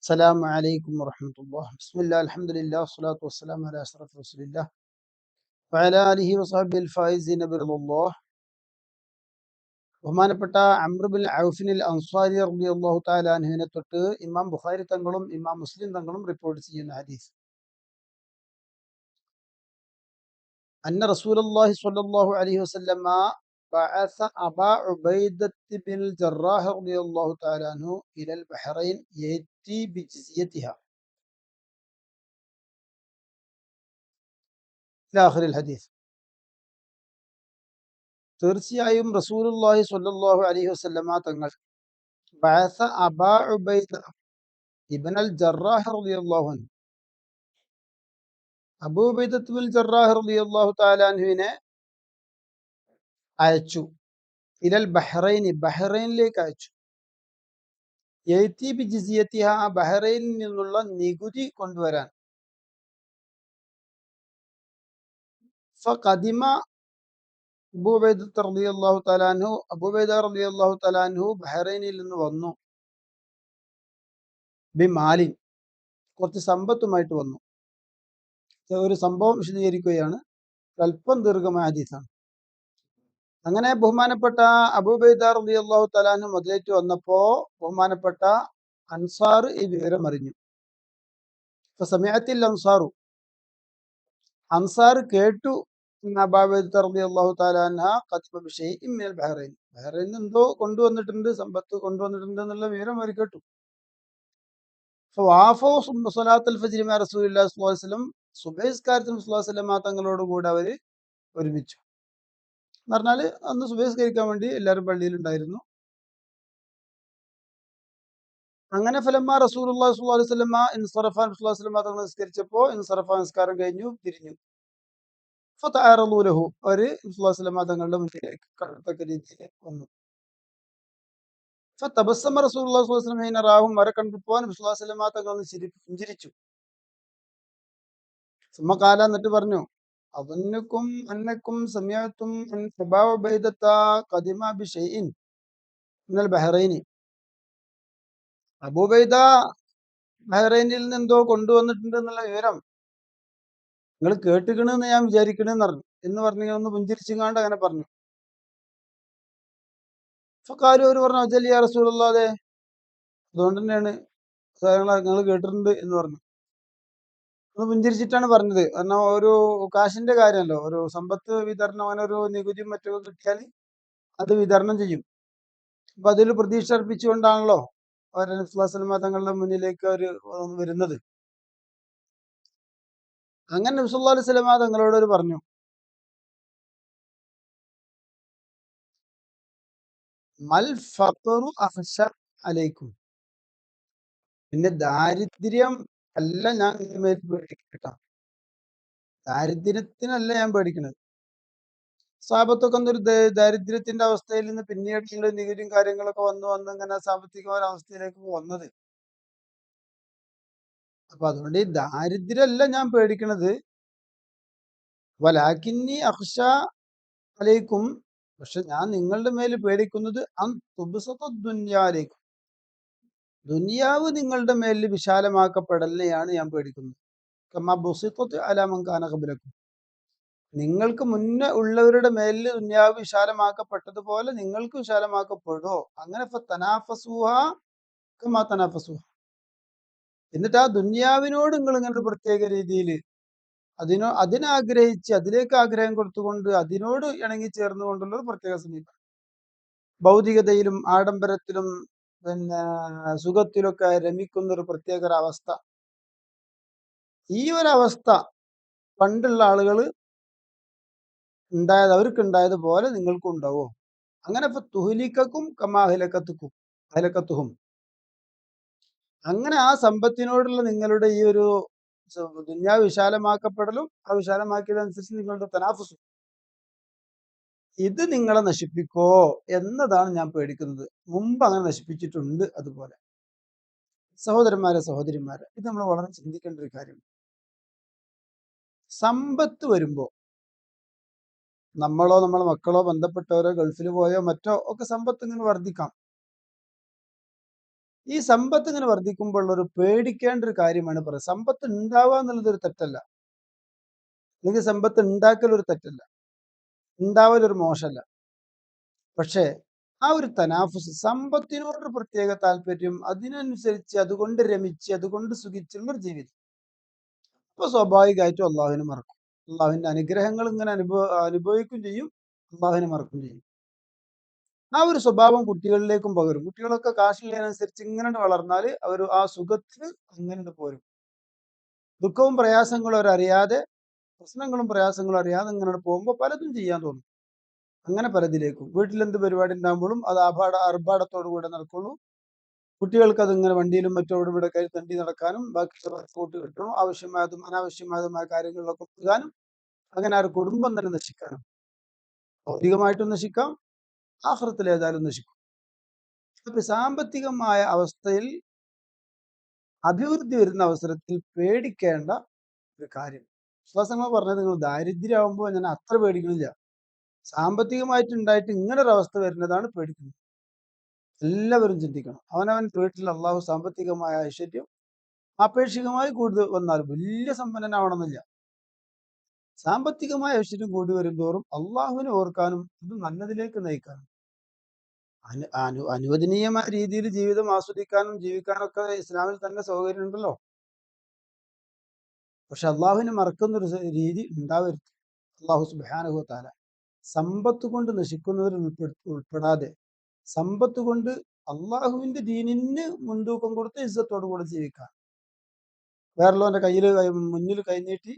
السلام عليكم ورحمة الله. بسم الله الحمد لله والصلاة والسلام على أشرف رسول الله وعلى آله وصحبه الفائزين برضا الله. ബഹുമാനപ്പെട്ട അംർ ബിൻ ഔഫിനിൽ അൻസാരി റളിയല്ലാഹു തആല അൻഹുവിനെ തൊട്ട് ഇമാം ബുഖാരി തങ്ങളും ഇമാം മുസ്ലിം തങ്ങളും റിപ്പോർട്ട് ചെയ്യുന്ന ഹദീസ്. അന്ന റസൂലുള്ളാഹി സ്വല്ലല്ലാഹു അലൈഹി വസല്ലമ ബഅസ അബാ ഉബൈദത്ത് ബിൻ ജറാഹ് റളിയല്ലാഹു തആല അൻഹു ഇലൽ ബഹ്റൈൻ യഅതി ബിജിസിയതിഹാ ഇലാ ആഖിറിൽ ഹദീസ്. തീർച്ചയായും റസൂലുള്ളാഹി സ്വല്ലല്ലാഹു അലൈഹി വസല്ലമ തങ്ങൾ ബഅസ അബാ ഉബൈദ ഇബ്നുൽ ജറാഹ് റളിയല്ലാഹു അൻഹു അബൂ ഉബൈദത്ത് ബിൻ ജറാഹ് റളിയല്ലാഹു തആല അൻഹുവിനെ അയച്ചു. ഇലൽ ബഹ്റൈനി, ബഹ്റൈനിലേക്ക് അയച്ചു. യഅതി ബിജിസിയതിഹാ, ബഹ്റൈനിൽ നിന്നുള്ള നികുതി കൊണ്ടുവരാൻ. ഫഖദിമ അബൂ ഉബൈദത്ത് റളിയല്ലാഹു തആല അൻഹു, അബൂ ഉബൈദ റളിയല്ലാഹു തആല അൻഹു ബഹ്റൈനിൽ നിന്ന് വന്നു. ബിമാലിൻ, കുറച്ച് സമ്പത്തുമായിട്ട് വന്നു. ഒരു സംഭവം വിശദീകരിക്കുകയാണ്, അല്പം ദീർഘമായ ഹദീസാണ്. അങ്ങനെ ബഹുമാനപ്പെട്ട അബൂ ഉബൈദ റളിയല്ലാഹു തആല അൻഹു മുതലേറ്റ് വന്നപ്പോ ബഹുമാനപ്പെട്ട അൻസാർ ഈ വിവരം അറിഞ്ഞു. ഫസമിഅത്തിൽ അൻസാറു, അൻസാർ കേട്ടു. അബൂ ഉബൈദ റളിയല്ലാഹു തആല അൻഹ ഖദിമ ബിശൈഇൻ മിനൽ ബഹ്റൈൻ, ബഹ്റൈനിൽ എന്തോ കൊണ്ടുവന്നിട്ടുണ്ട്, സമ്പത്ത് കൊണ്ടുവന്നിട്ടുണ്ട് എന്നുള്ള വിവരം അവർ കേട്ടു. ഫവാഫൗ സ്വലാത്തുൽ ഫജ്രി മഅ റസൂലില്ലാഹി സ്വല്ലല്ലാഹു അലൈഹി വസല്ലം, സുബഹി നിസ്കാരത്തിന് സ്വല്ലല്ലാഹു അലൈഹി വസല്ലം തങ്ങളോട് കൂടെ അവർ ഒരുമിച്ചു. എന്ന് പറഞ്ഞാൽ അന്ന് സുബഹി നിസ്കരിക്കാൻ വേണ്ടി എല്ലാവരും പള്ളിയിൽ ഉണ്ടായിരുന്നു. അങ്ങനെ ഫലമ്മ റസൂലുള്ളാഹി സ്വല്ലല്ലാഹു അലൈഹി വസല്ലം ഇൻസറഫ, സ്വല്ലല്ലാഹു അലൈഹി വസല്ലം തങ്ങൾ നിസ്കരിച്ചപ്പോൾ ഇൻസറഫ, നിസ്കാരം കഴിഞ്ഞു, തിരിഞ്ഞു. ഫതഅറളൂ ലഹു, അവർ സ്വല്ലല്ലാഹു അലൈഹി വസല്ലം തങ്ങളുടെ മുന്നിലേക്ക് കടത്തക്ക രീതിയിൽ വന്നു. ഫതബസ്സമ റസൂലുള്ളാഹി സ്വല്ലല്ലാഹു അലൈഹി വസല്ലം ഹീന റാഹും, അവരെ കണ്ടപ്പോൾ നബി സ്വല്ലല്ലാഹു അലൈഹി വസല്ലം തങ്ങൾ ഒന്ന് പുഞ്ചിരിച്ചു. സുമ്മ ഖാല, എന്നിട്ട് പറഞ്ഞു, അظنكم أنكم سمعتم أن أبا عبيدة قدم بشيء من البحرين, അബൂ ഉബൈദ ബഹ്റൈനിൽ നിന്ന് എന്തോ കൊണ്ടുവന്നിട്ടുണ്ട് എന്നുള്ള വിവരം നിങ്ങൾ കേട്ടുകണെന്ന് ഞാൻ വിചാരിക്കണെന്ന് പറഞ്ഞു ഒന്ന് പുഞ്ചിരിച്ചുങ്ങാണ്ട് അങ്ങനെ പറഞ്ഞു. ഫഖാലു, അവർ പറഞ്ഞു, അജൽ യാ റസൂലല്ലാഹ്, അതെ, അതുകൊണ്ട് തന്നെയാണ് നിങ്ങൾ കേട്ടിട്ടുണ്ട് എന്ന് പറഞ്ഞു. ഒന്ന് പുഞ്ചിരിച്ചിട്ടാണ് പറഞ്ഞത്. കാരണം ഒരു കാശിന്റെ കാര്യമല്ലോ, ഒരു സമ്പത്ത് വിതരണം, അങ്ങനെ ഒരു നികുതിയും മറ്റൊക്കെ കിട്ടിയാൽ അത് വിതരണം ചെയ്യും. അപ്പൊ അതിൽ പ്രതീക്ഷ അർപ്പിച്ചുകൊണ്ടാണല്ലോ അവർ നബി സ്വല്ലല്ലാഹു അലൈഹി വസല്ലം തങ്ങളുടെ മുന്നിലേക്ക് അവർ വരുന്നത്. അങ്ങനെ നബി സ്വല്ലല്ലാഹു അലൈഹി വസല്ലം തങ്ങളോട് അവർ പറഞ്ഞു, മൽ ഫഖറു അഖ്ശ അലൈക്കും, പിന്നെ ദാരിദ്ര്യം അല്ല ഞാൻ പേടിക്കട്ടോ, ദാരിദ്ര്യത്തിനല്ല ഞാൻ പേടിക്കുന്നത്. സാപത്തൊക്കെ ഒന്നൊരു ദാരിദ്ര്യത്തിന്റെ അവസ്ഥയിൽ നിന്ന് പിന്നീട് നികുതിയും കാര്യങ്ങളൊക്കെ വന്ന് ഇങ്ങനെ സാമ്പത്തികമായ അവസ്ഥയിലേക്ക് വന്നത്. അപ്പൊ അതുകൊണ്ട് ഈ ദാരിദ്ര്യമല്ല ഞാൻ പേടിക്കണത്. വലാകിന്നി അഖ്ശ അലൈക്കും, പക്ഷെ ഞാൻ നിങ്ങളുടെ മേൽ പേടിക്കുന്നത് അൻ തുബ്സത ദുനിയാലേക്കും, ദുനിയാവ് നിങ്ങളുടെ മേലിൽ വിശാലമാക്കപ്പെടലിനെയാണ് ഞാൻ പേടിക്കുന്നത്. കമാ ബുസിത്തത് അലാ മൻ കാന ഖബ്ലക്കും, നിങ്ങൾക്ക് മുന്നേ ഉള്ളവരുടെ മേലിൽ ദുനിയാവ് വിശാലമാക്കപ്പെട്ടതുപോലെ നിങ്ങൾക്ക് വിശാലമാക്കപ്പെടുമോ, അങ്ങനെ തനാഫസുഹാ കമാ തനാഫസുഹാ, എന്നിട്ട് ആ ദുനിയാവിനോട് നിങ്ങൾ ഇങ്ങനെ ഒരു പ്രത്യേക രീതിയിൽ അതിനാഗ്രഹിച്ച് അതിലേക്ക് ആഗ്രഹം കൊടുത്തുകൊണ്ട് അതിനോട് ഇണങ്ങി ചേർന്നുകൊണ്ടുള്ള ഒരു പ്രത്യേക സമീപനം. ഭൗതികതയിലും ആഡംബരത്തിലും പിന്നെ സുഖത്തിലൊക്കെ രമിക്കുന്ന ഒരു പ്രത്യേക അവസ്ഥ, ഈ ഒരവസ്ഥ പണ്ടുള്ള ആളുകൾ അവർക്ക് ഉണ്ടായതുപോലെ നിങ്ങൾക്കും ഉണ്ടാവോ, അങ്ങനെ തുഹ്ലിക്കും കമാഹിലക്കത്തുഹും, അങ്ങനെ ആ സമ്പത്തിനോടുള്ള നിങ്ങളുടെ ഈ ഒരു ദുനിയാവ് വിശാലമാക്കപ്പെടലും ആ വിശാലമാക്കിയതനുസരിച്ച് നിങ്ങളുടെ തനാഫുസും, ഇത് നിങ്ങളെ നശിപ്പിക്കോ എന്നതാണ് ഞാൻ പേടിക്കുന്നത്. മുമ്പ് അങ്ങനെ നശിപ്പിച്ചിട്ടുണ്ട്. അതുപോലെ സഹോദരന്മാരെ, സഹോദരിമാരെ, ഇത് നമ്മൾ വളരെ ചിന്തിക്കേണ്ട ഒരു കാര്യം. സമ്പത്ത് വരുമ്പോ നമ്മളോ നമ്മളെ മക്കളോ ബന്ധപ്പെട്ടവരോ ഗൾഫിൽ പോയോ മറ്റോ ഒക്കെ സമ്പത്ത് ഇങ്ങനെ വർദ്ധിക്കാം. ഈ സമ്പത്ത് ഇങ്ങനെ വർദ്ധിക്കുമ്പോൾ ഒരു പേടിക്കേണ്ട ഒരു കാര്യമാണ് പറയുന്നത്. സമ്പത്ത് ഉണ്ടാവുക എന്നുള്ളത് ഒരു തെറ്റല്ല, അല്ലെങ്കിൽ സമ്പത്ത് ഉണ്ടാക്കൽ ഒരു തെറ്റല്ല, ഉണ്ടാവൽ ഒരു മോശമല്ല. പക്ഷേ ആ ഒരു തനാഫുസ്, സമ്പത്തിനോടൊരു പ്രത്യേക താല്പര്യം, അതിനനുസരിച്ച് അതുകൊണ്ട് രമിച്ച് അതുകൊണ്ട് സുഖിച്ചുള്ള ഒരു ജീവിതം, അപ്പൊ സ്വാഭാവികമായിട്ടും അള്ളാഹുവിനെ മറക്കും. അള്ളാഹുവിന്റെ അനുഗ്രഹങ്ങൾ ഇങ്ങനെ അനുഭവിക്കും ചെയ്യും, അള്ളാഹുവിനെ മറക്കും ചെയ്യും. ആ ഒരു സ്വഭാവം കുട്ടികളിലേക്കും പകരും. കുട്ടികളൊക്കെ കാശുള്ളതിനനുസരിച്ച് ഇങ്ങനെ വളർന്നാൽ അവർ ആ സുഖത്തിന് അങ്ങനെ പോരും. ദുഃഖവും പ്രയാസങ്ങളും അവരറിയാതെ, പ്രശ്നങ്ങളും പ്രയാസങ്ങളും അറിയാതെ ഇങ്ങനെ പോകുമ്പോൾ പലതും ചെയ്യാൻ തോന്നും. അങ്ങനെ പലതിലേക്കും വീട്ടിലെന്ത് പരിപാടി ഉണ്ടാകുമ്പോഴും അത് ആർഭാടത്തോടു കൂടെ നടക്കുള്ളൂ. കുട്ടികൾക്ക് അതിങ്ങനെ വണ്ടിയിലും മറ്റോടും ഇവിടെ കയറി തണ്ടി നടക്കാനും, ബാക്കി സ്കൂട്ട് കിട്ടണം, ആവശ്യമായതും അനാവശ്യമായതുമായ കാര്യങ്ങളിലൊക്കെ പോകാനും, അങ്ങനെ ആ ഒരു കുടുംബം തന്നെ നശിക്കാനും, ഭൗതികമായിട്ടും നശിക്കാം, ആഖിറത്തിൽ ഏതായാലും നശിക്കും. അപ്പൊ സാമ്പത്തികമായ അവസ്ഥയിൽ അഭിവൃദ്ധി വരുന്ന അവസരത്തിൽ പേടിക്കേണ്ട ഒരു കാര്യം, വിശ്വാസങ്ങൾ പറഞ്ഞത്, നിങ്ങൾ ദാരിദ്ര്യമാകുമ്പോൾ ഞാൻ അത്ര പേടിക്കണില്ല, സാമ്പത്തികമായിട്ടുണ്ടായിട്ട് ഇങ്ങനെ ഒരു അവസ്ഥ വരുന്നതാണ് പേടിക്കുന്നത്. എല്ലാവരും ചിന്തിക്കണം, അവനവൻ വീട്ടിൽ അള്ളാഹു സാമ്പത്തികമായ ഐശ്വര്യം ആപേക്ഷികമായി കൂടുതൽ വന്നാലും വലിയ സമ്പന്നനാവണമെന്നില്ല. സാമ്പത്തികമായ ഐശ്വര്യം കൂടി വരുന്തോറും അള്ളാഹുവിനെ ഓർക്കാനും ഇത് നല്ലതിലേക്ക് നയിക്കാനും അനുവദനീയമായ രീതിയിൽ ജീവിതം ആസ്വദിക്കാനും ജീവിക്കാനൊക്കെ ഇസ്ലാമിൽ തന്നെ സൗകര്യം ഉണ്ടല്ലോ. പക്ഷെ അള്ളാഹുവിനെ മറക്കുന്ന ഒരു രീതി ഉണ്ടാവരുത്. അള്ളാഹു സുബ്ഹാനഹു വ തആല സമ്പത്ത് കൊണ്ട് നശിക്കുന്നവരിൽ ഉൾപ്പെടാതെ, സമ്പത്ത് കൊണ്ട് അള്ളാഹുവിന്റെ ദീനിന് മുൻതൂക്കം കൊടുത്ത് ഇസ്സത്തോടു കൂടെ ജീവിക്കാൻ, വേറെയുള്ളവന്റെ മുന്നിൽ കൈനീട്ടി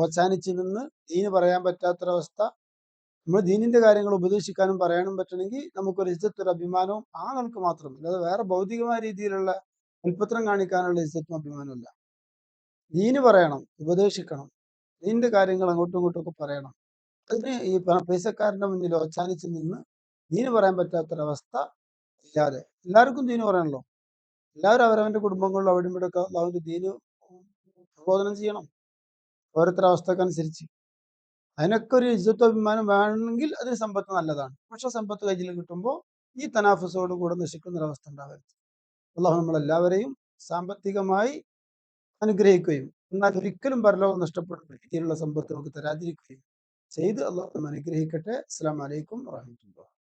ഓച്ചാനിച്ച് നിന്ന് ദീന് പറയാൻ പറ്റാത്തൊരവസ്ഥ, നമ്മൾ ദീനിന്റെ കാര്യങ്ങൾ ഉപദേശിക്കാനും പറയാനും പറ്റണമെങ്കിൽ നമുക്കൊരു ഇജ്ജത്തൊരു അഭിമാനവും ആ നിലക്ക് മാത്രം, അല്ലാതെ വേറെ ഭൗതികമായ രീതിയിലുള്ള അല്പത്രം കാണിക്കാനുള്ള ഇജ്ജത്തും അഭിമാനമല്ല. ദീന് പറയണം, ഉപദേശിക്കണം, ദീനിന്റെ കാര്യങ്ങൾ അങ്ങോട്ടും ഇങ്ങോട്ടും ഒക്കെ പറയണം. അതിന് ഈ പൈസക്കാരന്റെ മുന്നിൽ ഓച്ചാനിച്ച് നിന്ന് ദീന് പറയാൻ പറ്റാത്തൊരവസ്ഥ ഇല്ലാതെ, എല്ലാവർക്കും ദീന് പറയണല്ലോ, എല്ലാവരും അവരവന്റെ കുടുംബങ്ങളിലും അവിടെ ഇവിടെ ഒക്കെ അള്ളാഹുവിന്റെ ദീന് പ്രബോധനം ചെയ്യണം, ഓരോരുത്തരുടെ അവസ്ഥക്കനുസരിച്ച്. അതിനൊക്കെ ഒരു ഇജ്ജത്തും അഭിമാനം വേണമെങ്കിൽ അതിന് സമ്പത്ത് നല്ലതാണ്. പക്ഷെ സമ്പത്ത് കയ്യിൽ കിട്ടുമ്പോൾ ഈ തനാഫസോട് കൂടെ നശിക്കുന്ന ഒരവസ്ഥ ഉണ്ടാവരുത്. അള്ളാഹു നമ്മളെല്ലാവരെയും സാമ്പത്തികമായി അനുഗ്രഹിക്കുകയും എന്നാൽ ഒരിക്കലും പരലോകം നഷ്ടപ്പെടുന്ന രീതിയിലുള്ള സമ്പത്ത് നമുക്ക് തരാതിരിക്കുകയും ചെയ്ത് അള്ളാഹു അനുഗ്രഹിക്കട്ടെ. അസ്സലാമു അലൈക്കും വറഹ്മത്തുള്ളാഹി.